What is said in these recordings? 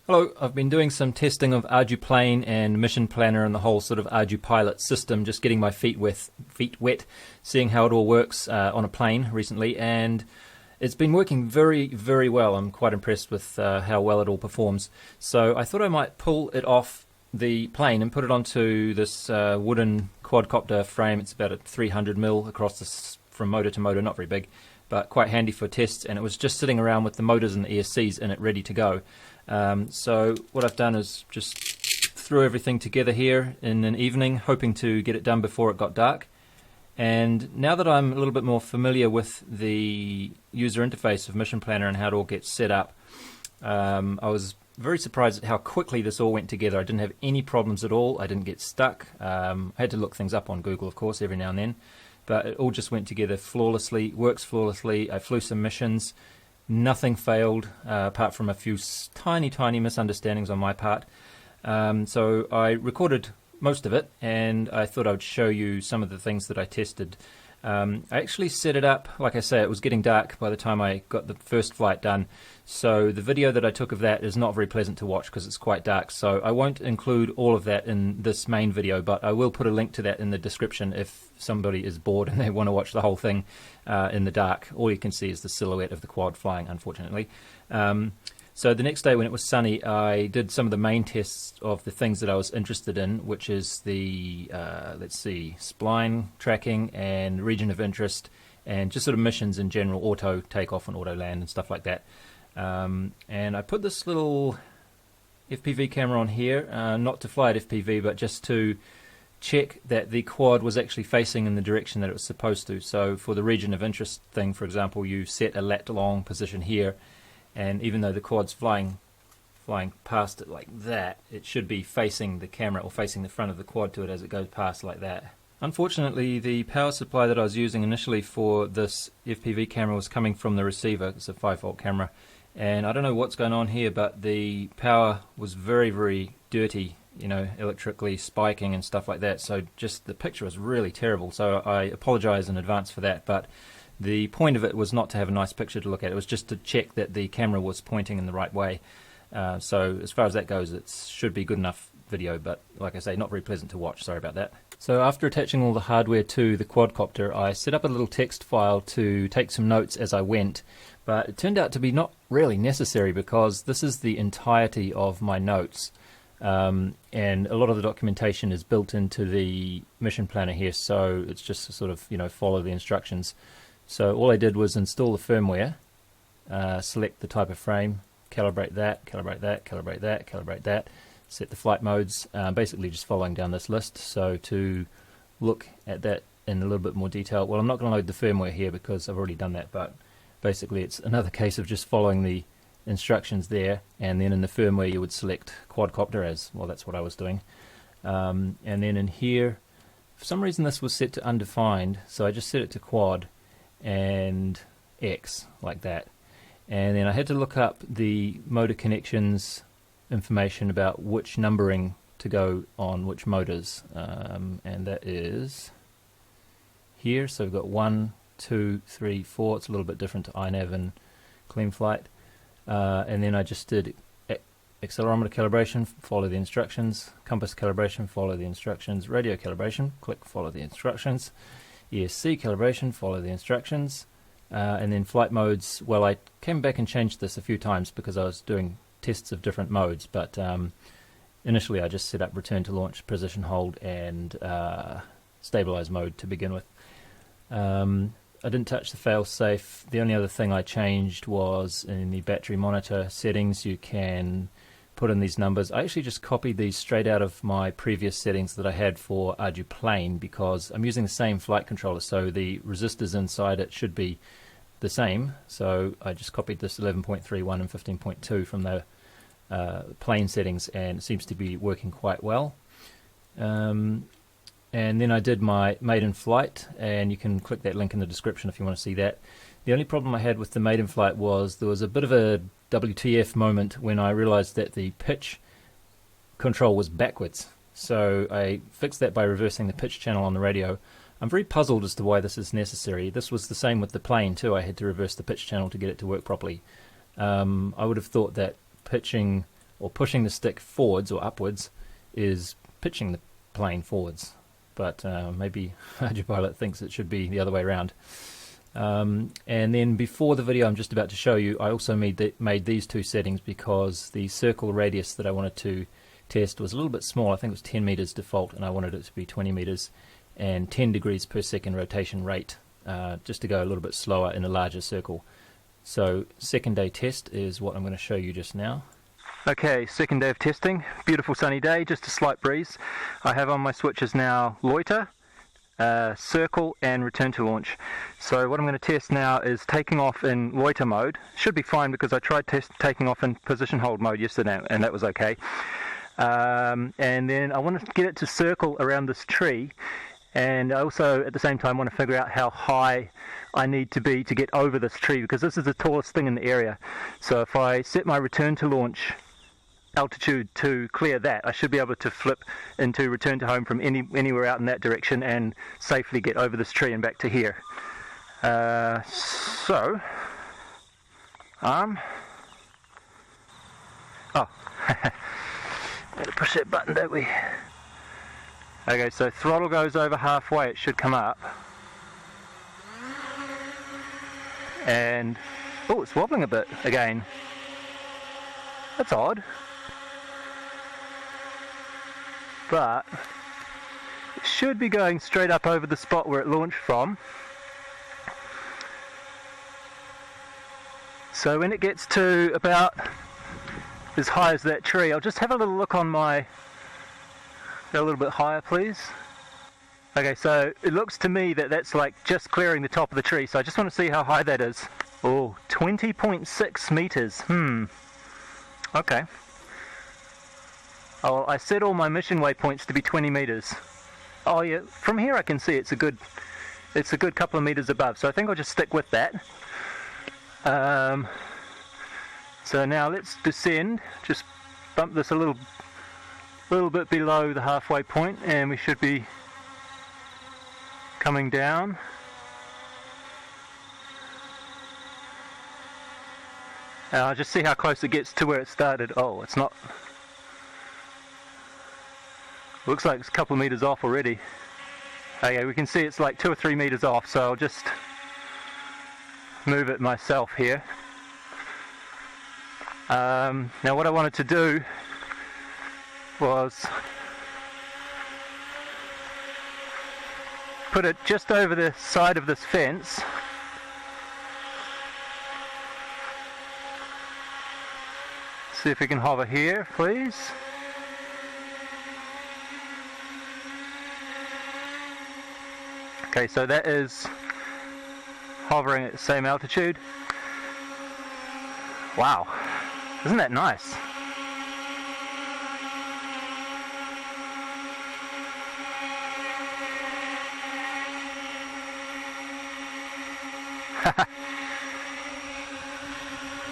Hello, I've been doing some testing of Arduplane and Mission Planner and the whole sort of Ardupilot system, just getting my feet wet, seeing how it all works on a plane recently, and it's been working very, very well. I'm quite impressed with how well it all performs. So I thought I might pull it off the plane and put it onto this wooden quadcopter frame. It's about a 300mm across this, from motor to motor, not very big, but quite handy for tests, and it was just sitting around with the motors and the ESCs in it ready to go. So what I've done is just threw everything together here in an evening, hoping to get it done before it got dark. And now that I'm a little bit more familiar with the user interface of Mission Planner and how it all gets set up, I was very surprised at how quickly this all went together. I didn't have any problems at all. I didn't get stuck. I had to look things up on Google, of course, every now and then. But it all just went together flawlessly, works flawlessly. I flew some missions. Nothing failed, apart from a few tiny misunderstandings on my part. So I recorded most of it, and I thought I would show you some of the things that I tested. I actually set it up, like I say, it was getting dark by the time I got the first flight done. So the video that I took of that is not very pleasant to watch because it's quite dark. So I won't include all of that in this main video, but I will put a link to that in the description if somebody is bored and they want to watch the whole thing in the dark. All you can see is the silhouette of the quad flying, unfortunately. So the next day when it was sunny, I did some of the main tests of the things that I was interested in, which is the, let's see, spline tracking and region of interest, and just sort of missions in general, auto takeoff and auto land and stuff like that. And I put this little FPV camera on here, not to fly at FPV, but just to check that the quad was actually facing in the direction that it was supposed to. So for the region of interest thing, for example, you set a lat long position here, and even though the quad's flying past it like that, it should be facing the camera or facing the front of the quad to it as it goes past like that. Unfortunately, the power supply that I was using initially for this FPV camera was coming from the receiver. It's a 5-volt camera, and I don't know what's going on here, but the power was very, very dirty, you know, electrically spiking and stuff like that. So just the picture was really terrible. So I apologize in advance for that, but the point of it was not to have a nice picture to look at. It was just to check that the camera was pointing in the right way. So as far as that goes, it should be good enough video, but like I say, not very pleasant to watch. Sorry about that. So after attaching all the hardware to the quadcopter, I set up a little text file to take some notes as I went, but it turned out to be not really necessary because this is the entirety of my notes. And a lot of the documentation is built into the Mission Planner here, so it's just to sort of, you know, follow the instructions. So all I did was install the firmware, select the type of frame, calibrate that, calibrate that, calibrate that, calibrate that, set the flight modes, basically just following down this list. So to look at that in a little bit more detail, well, I'm not going to load the firmware here because I've already done that, but basically it's another case of just following the instructions there, and then in the firmware you would select quadcopter as, well, that's what I was doing. And then in here, for some reason this was set to undefined, so I just set it to quad and X like that, and then I had to look up the motor connections information about which numbering to go on which motors, and that is here. So we've got 1, 2, 3, 4. It's a little bit different to iNav and CleanFlight, and then I just did accelerometer calibration, follow the instructions, compass calibration, follow the instructions, radio calibration, click follow the instructions, ESC calibration, follow the instructions, and then flight modes. Well, I came back and changed this a few times because I was doing tests of different modes, but initially I just set up return to launch, position hold, and stabilize mode to begin with. I didn't touch the fail-safe. The only other thing I changed was in the battery monitor settings. You can put in these numbers. I actually just copied these straight out of my previous settings that I had for Arduplane because I'm using the same flight controller, so the resistors inside it should be the same. So I just copied this 11.31 and 15.2 from the plane settings, and it seems to be working quite well. And then I did my maiden flight, and you can click that link in the description if you want to see that. The only problem I had with the maiden flight was there was a bit of a WTF moment when I realized that the pitch control was backwards. So I fixed that by reversing the pitch channel on the radio. I'm very puzzled as to why this is necessary. This was the same with the plane too. I had to reverse the pitch channel to get it to work properly. I would have thought that pitching or pushing the stick forwards or upwards is pitching the plane forwards. But maybe Ardupilot thinks it should be the other way around. And then before the video I'm just about to show you, I also made these two settings because the circle radius that I wanted to test was a little bit small. I think it was 10 meters default, and I wanted it to be 20 meters and 10 degrees per second rotation rate, just to go a little bit slower in a larger circle. So second day test is what I'm going to show you just now. Okay, second day of testing, beautiful sunny day, just a slight breeze. I have on my switches now loiter, circle and return to launch. So what I'm going to test now is taking off in loiter mode. Should be fine because I tried taking off in position hold mode yesterday and that was okay. And then I want to get it to circle around this tree, and I also at the same time want to figure out how high I need to be to get over this tree, because this is the tallest thing in the area. So if I set my return to launch altitude to clear that, I should be able to flip into return to home from anywhere out in that direction and safely get over this tree and back to here. Gotta push that button, don't we? Okay, so throttle goes over halfway, it should come up. And, oh, it's wobbling a bit again. That's odd. But it should be going straight up over the spot where it launched from. So when it gets to about as high as that tree, I'll just have a little look on my... Go a little bit higher, please. Okay, so it looks to me that that's like just clearing the top of the tree, so I just want to see how high that is. Oh, 20.6 meters. Okay. Oh, I set all my mission waypoints to be 20 meters. Oh yeah, from here I can see it's a good couple of meters above, so I think I'll just stick with that. So now let's descend, just bump this a little bit below the halfway point, and we should be coming down. And I'll just see how close it gets to where it started. Oh, it's not. Looks like it's a couple of meters off already. Okay, we can see it's like 2 or 3 meters off, so I'll just move it myself here. Now what I wanted to do was put it just over the side of this fence. See if we can hover here, please. Okay, so that is hovering at the same altitude. Wow, isn't that nice?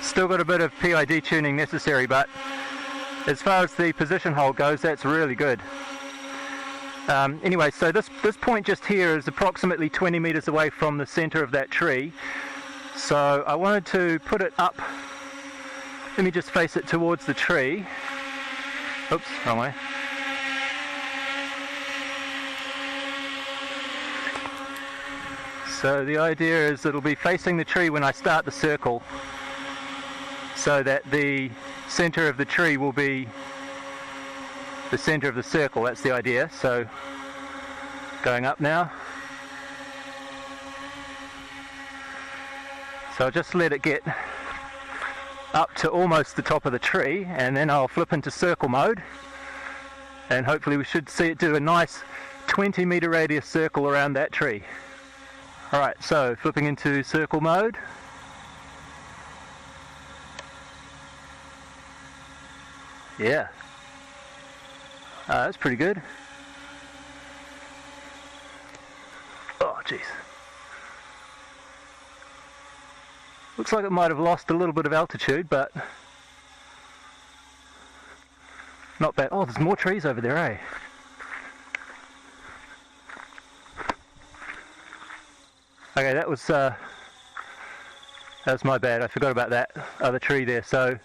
Still got a bit of PID tuning necessary, but as far as the position hold goes, that's really good. Anyway, so this point just here is approximately 20 meters away from the center of that tree. So I wanted to put it up. Let me just face it towards the tree. Oops, wrong way. So the idea is it'll be facing the tree when I start the circle, so that the center of the tree will be the center of the circle. That's the idea. So going up now. So I'll just let it get up to almost the top of the tree, and then I'll flip into circle mode, and hopefully we should see it do a nice 20 meter radius circle around that tree. Alright, so flipping into circle mode. Yeah. That's pretty good. Oh, jeez. Looks like it might have lost a little bit of altitude, but not bad. Oh, there's more trees over there, eh? Okay, that was my bad. I forgot about that other tree there. So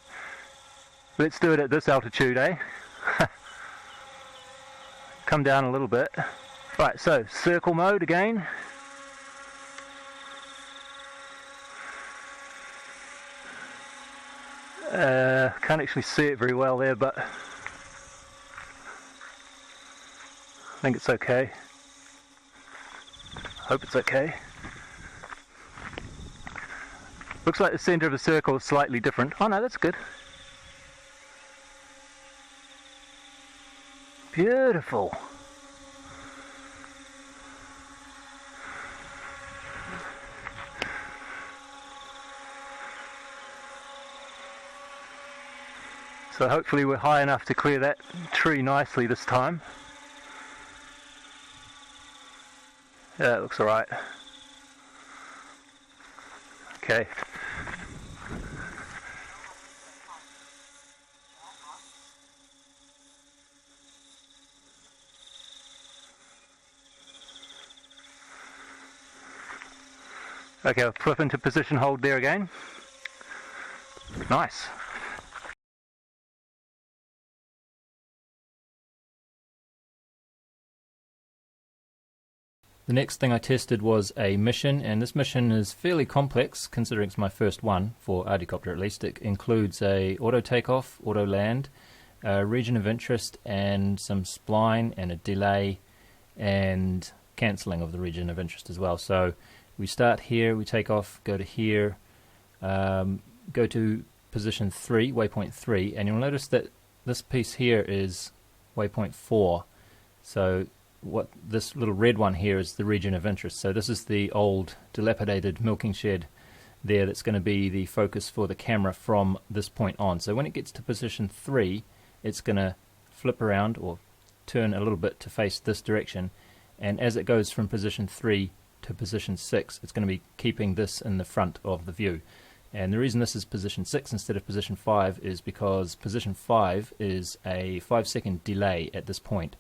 Let's do it at this altitude, eh? Come down a little bit. Right, so circle mode again. Can't actually see it very well there, but I think it's okay. Hope it's okay. Looks like the center of the circle is slightly different. Oh no, that's good. Beautiful. So hopefully we're high enough to clear that tree nicely this time. Yeah, it looks alright. Okay. Okay, I'll flip into position hold there again. Nice. The next thing I tested was a mission, and this mission is fairly complex considering it's my first one, for Arducopter at least. It includes a auto takeoff, auto land, a region of interest, and some spline and a delay and cancelling of the region of interest as well. So we start here, we take off, go to here, go to position 3, waypoint 3, and you'll notice that this piece here is waypoint 4. So what this little red one here is the region of interest. So this is the old dilapidated milking shed there that's going to be the focus for the camera from this point on. So when it gets to position 3, it's going to flip around or turn a little bit to face this direction, and as it goes from position 3 to position 6, it's going to be keeping this in the front of the view. And the reason this is position 6 instead of position 5 is because position 5 is a 5-second delay at this point.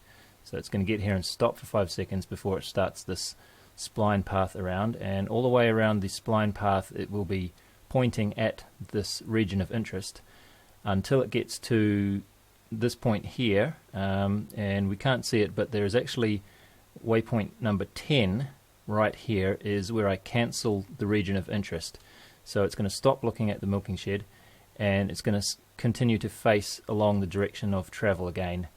So it's going to get here and stop for 5 seconds before it starts this spline path around, and all the way around the spline path it will be pointing at this region of interest until it gets to this point here, and we can't see it, but there is actually waypoint number 10 right here is where I cancel the region of interest. So it's going to stop looking at the milking shed, and it's going to continue to face along the direction of travel again,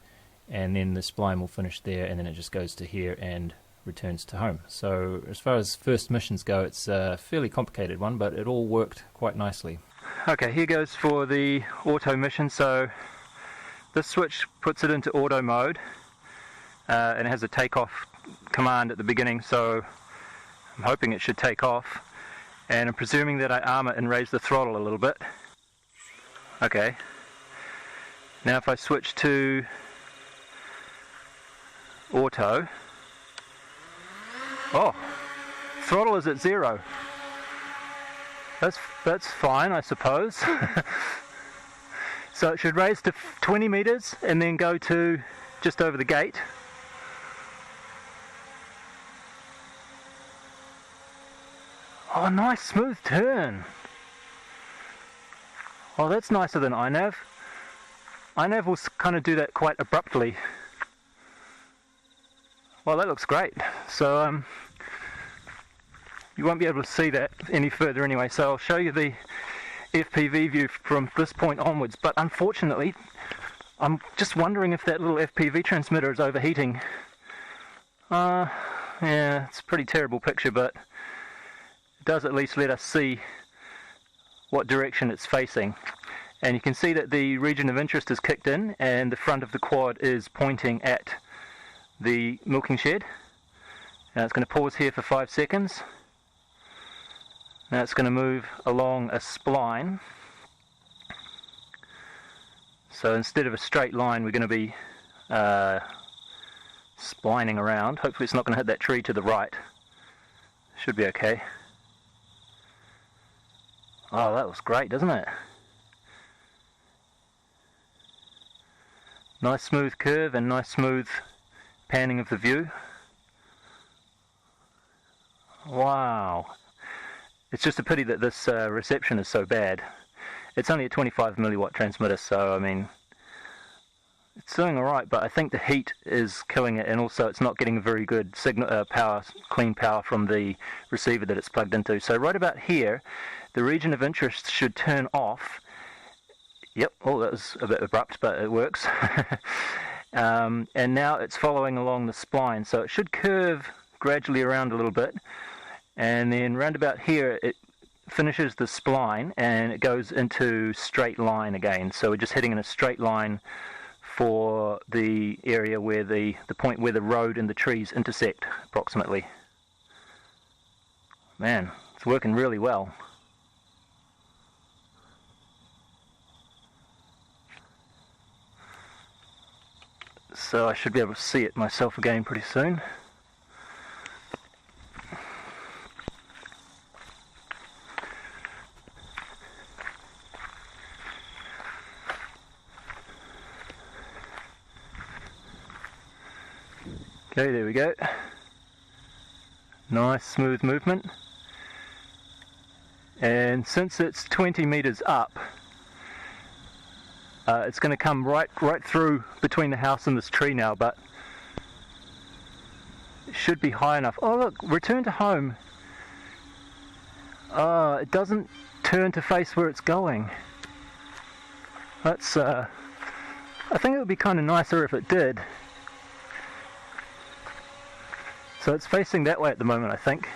and then the spline will finish there, and then it just goes to here and returns to home. So as far as first missions go, it's a fairly complicated one, but it all worked quite nicely. Okay, here goes for the auto mission. So this switch puts it into auto mode, and it has a takeoff command at the beginning, so I'm hoping it should take off, and I'm presuming that I arm it and raise the throttle a little bit. Okay, now if I switch to auto, oh, throttle is at 0. That's fine, I suppose. So it should raise to 20 meters and then go to just over the gate. Oh, nice smooth turn. Oh, that's nicer than iNav. iNav will kind of do that quite abruptly. Well, that looks great. So you won't be able to see that any further anyway, so I'll show you the FPV view from this point onwards, but unfortunately I'm just wondering if that little FPV transmitter is overheating. Yeah, it's a pretty terrible picture, but it does at least let us see what direction it's facing. And you can see that the region of interest is kicked in and the front of the quad is pointing at the milking shed. Now it's going to pause here for 5 seconds. Now it's going to move along a spline. So instead of a straight line, we're going to be splining around. Hopefully it's not going to hit that tree to the right. Should be okay. Oh, that looks great, doesn't it? Nice smooth curve and nice smooth panning of the view. Wow. It's just a pity that this reception is so bad. It's only a 25 milliwatt transmitter, so I mean, it's doing alright, but I think the heat is killing it, and also it's not getting a very good signal, clean power from the receiver that it's plugged into. So right about here, the region of interest should turn off. Yep, oh, that was a bit abrupt, but it works. And now it's following along the spline, so it should curve gradually around a little bit, and then round about here it finishes the spline and it goes into straight line again. So we're just heading in a straight line for the area where the point where the road and the trees intersect, approximately. Man, it's working really well. So I should be able to see it myself again pretty soon. Okay, there we go. Nice smooth movement. And since it's 20 meters up, it's going to come right through between the house and this tree now, but it should be high enough. Oh look, return to home. Oh, it doesn't turn to face where it's going. That's, I think it would be kind of nicer if it did. So it's facing that way at the moment, I think.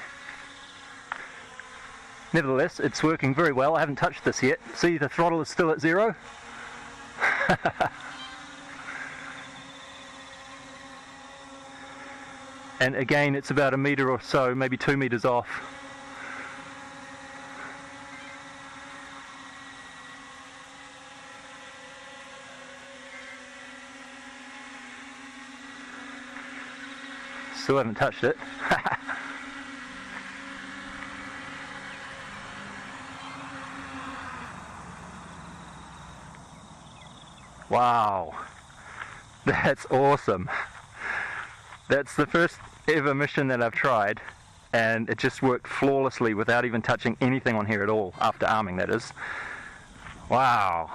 Nevertheless, it's working very well. I haven't touched this yet. See, the throttle is still at 0. And again, it's about a meter or so, maybe 2 meters off. Still haven't touched it. Wow, that's awesome. That's the first ever mission that I've tried, and it just worked flawlessly without even touching anything on here at all, after arming, that is. Wow.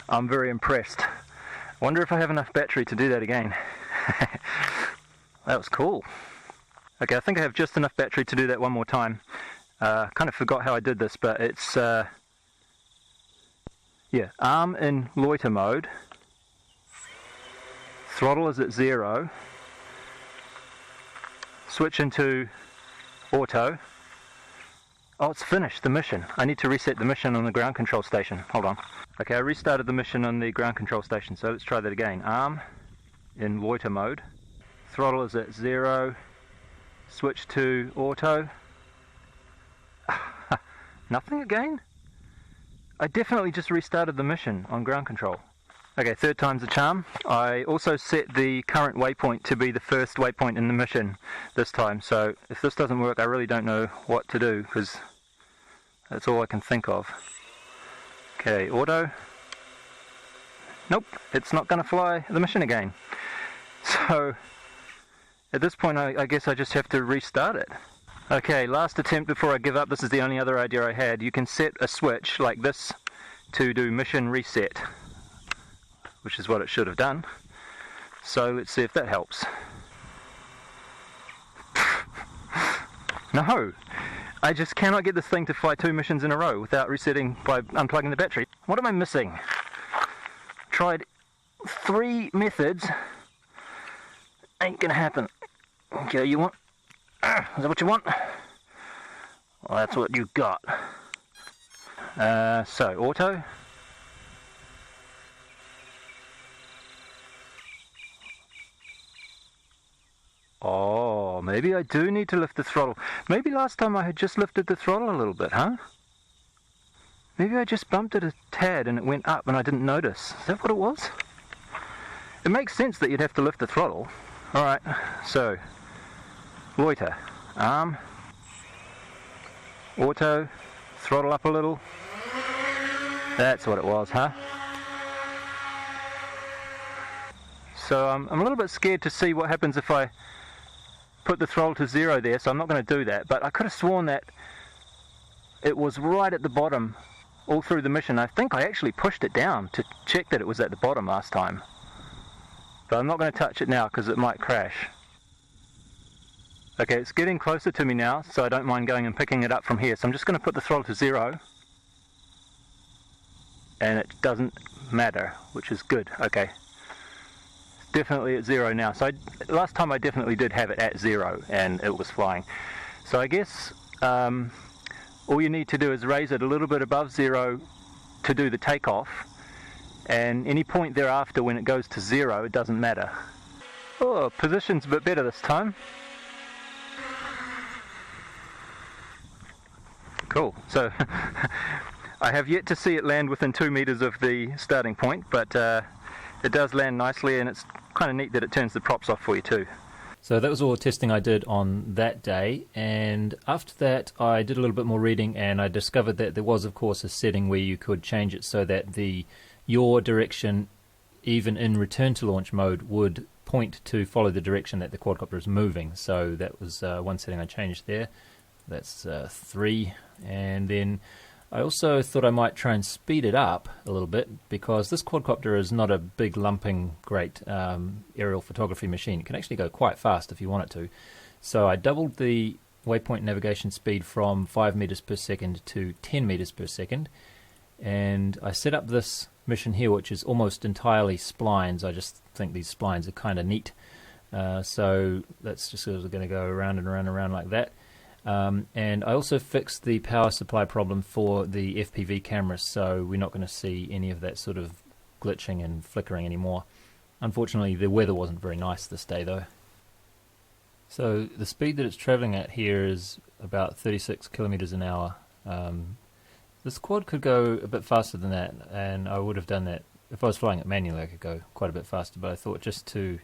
I'm very impressed. I wonder if I have enough battery to do that again. That was cool. Okay, I think I have just enough battery to do that one more time. Kind of forgot how I did this, but it's yeah, arm in loiter mode. Throttle is at 0. Switch into auto. Oh, it's finished the mission. I need to reset the mission on the ground control station. Hold on. Okay, I restarted the mission on the ground control station, so let's try that again. Arm in loiter mode. Throttle is at 0. Switch to auto. Nothing again? I definitely just restarted the mission on ground control. Okay, third time's the charm. I also set the current waypoint to be the first waypoint in the mission this time, so if this doesn't work I really don't know what to do, because that's all I can think of. Okay, auto. Nope, it's not going to fly the mission again. So at this point I guess I just have to restart it. Okay, last attempt before I give up. This is the only other idea I had. You can set a switch like this to do mission reset, which is what it should have done. So let's see if that helps. No! I just cannot get this thing to fly 2 missions in a row without resetting by unplugging the battery. What am I missing? Tried 3 methods. Ain't gonna happen. Okay, you want? Is that what you want? Well, that's what you got. So, auto. Oh, maybe I do need to lift the throttle. Maybe last time I had just lifted the throttle a little bit, huh? Maybe I just bumped it a tad and it went up and I didn't notice. Is that what it was? It makes sense that you'd have to lift the throttle. Alright, so loiter, arm, auto, throttle up a little. That's what it was, huh? So I'm a little bit scared to see what happens if I put the throttle to 0 there, so I'm not going to do that. But I could have sworn that it was right at the bottom all through the mission. I think I actually pushed it down to check that it was at the bottom last time. But I'm not going to touch it now because it might crash. Okay, it's getting closer to me now, so I don't mind going and picking it up from here. So I'm just going to put the throttle to 0. And it doesn't matter, which is good. Okay. It's definitely at 0 now. So last time I definitely did have it at 0 and it was flying. So I guess all you need to do is raise it a little bit above 0 to do the takeoff. And any point thereafter when it goes to 0, it doesn't matter. Oh, position's a bit better this time. Cool. So I have yet to see it land within 2 meters of the starting point, but it does land nicely, and it's kind of neat that it turns the props off for you too. So that was all the testing I did on that day, and after that I did a little bit more reading, and I discovered that there was of course a setting where you could change it so that your direction, even in return to launch mode, would point to follow the direction that the quadcopter is moving. So that was one setting I changed there. That's 3. And then I also thought I might try and speed it up a little bit, because this quadcopter is not a big lumping great aerial photography machine. It can actually go quite fast if you want it to. So I doubled the waypoint navigation speed from 5 meters per second to 10 meters per second, and I set up this mission here, which is almost entirely splines. I just think these splines are kind of neat. So that's just sort of going to go around and around and around like that. And I also fixed the power supply problem for the FPV cameras, so we're not going to see any of that sort of glitching and flickering anymore. Unfortunately, the weather wasn't very nice this day though. So the speed that it's traveling at here is about 36 kilometers an hour. This quad could go a bit faster than that, and I would have done that if I was flying it manually. I could go quite a bit faster, but I thought just to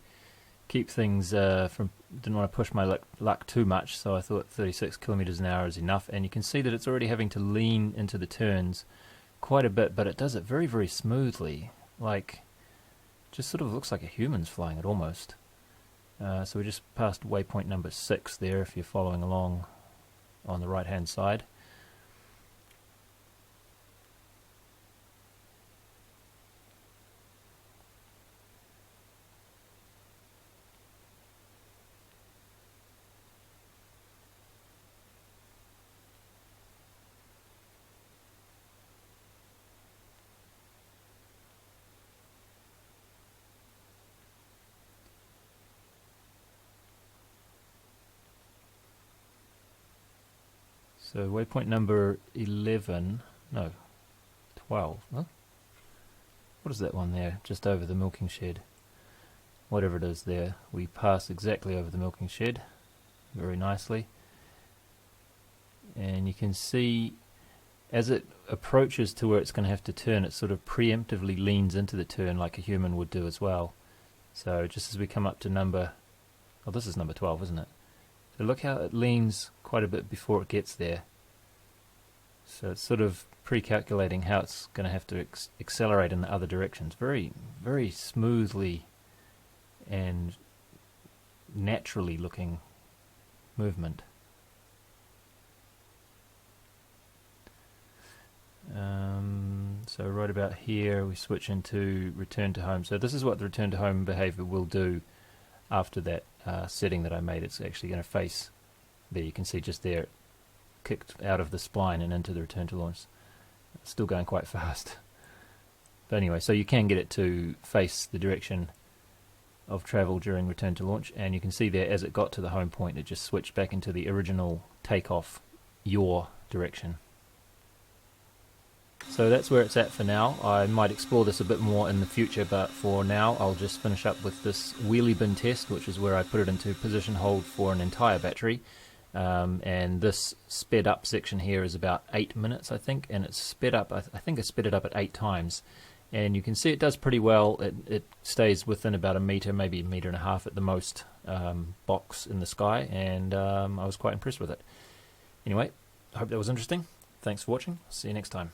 keep things didn't want to push my luck too much, so I thought 36 kilometers an hour is enough. And you can see that it's already having to lean into the turns quite a bit, but it does it very, very smoothly. Like, just sort of looks like a human's flying it almost. So we just passed waypoint number 6 there, if you're following along on the right hand side. So waypoint number 11, no, 12, huh? What is that one there, just over the milking shed? Whatever it is there, we pass exactly over the milking shed, very nicely. And you can see, as it approaches to where it's going to have to turn, it sort of preemptively leans into the turn like a human would do as well. So just as we come up to number, oh, this is number 12, isn't it? So look how it leans quite a bit before it gets there. So it's sort of pre-calculating how it's going to have to accelerate in the other directions. Very, very smoothly and naturally looking movement. So right about here we switch into return to home. So this is what the return to home behavior will do after that setting that I made. It's actually going to face there. You can see just there, it kicked out of the spline and into the return to launch. It's still going quite fast. But anyway, so you can get it to face the direction of travel during return to launch, and you can see there as it got to the home point it just switched back into the original takeoff yaw direction. So that's where it's at for now. I might explore this a bit more in the future, but for now I'll just finish up with this wheelie bin test, which is where I put it into position hold for an entire battery. And this sped up section here is about 8 minutes, I think, and it's sped up, I think I sped it up at 8 times. And you can see it does pretty well. It stays within about a meter, maybe a meter and a half at the most, box in the sky, and I was quite impressed with it. Anyway, I hope that was interesting. Thanks for watching. See you next time.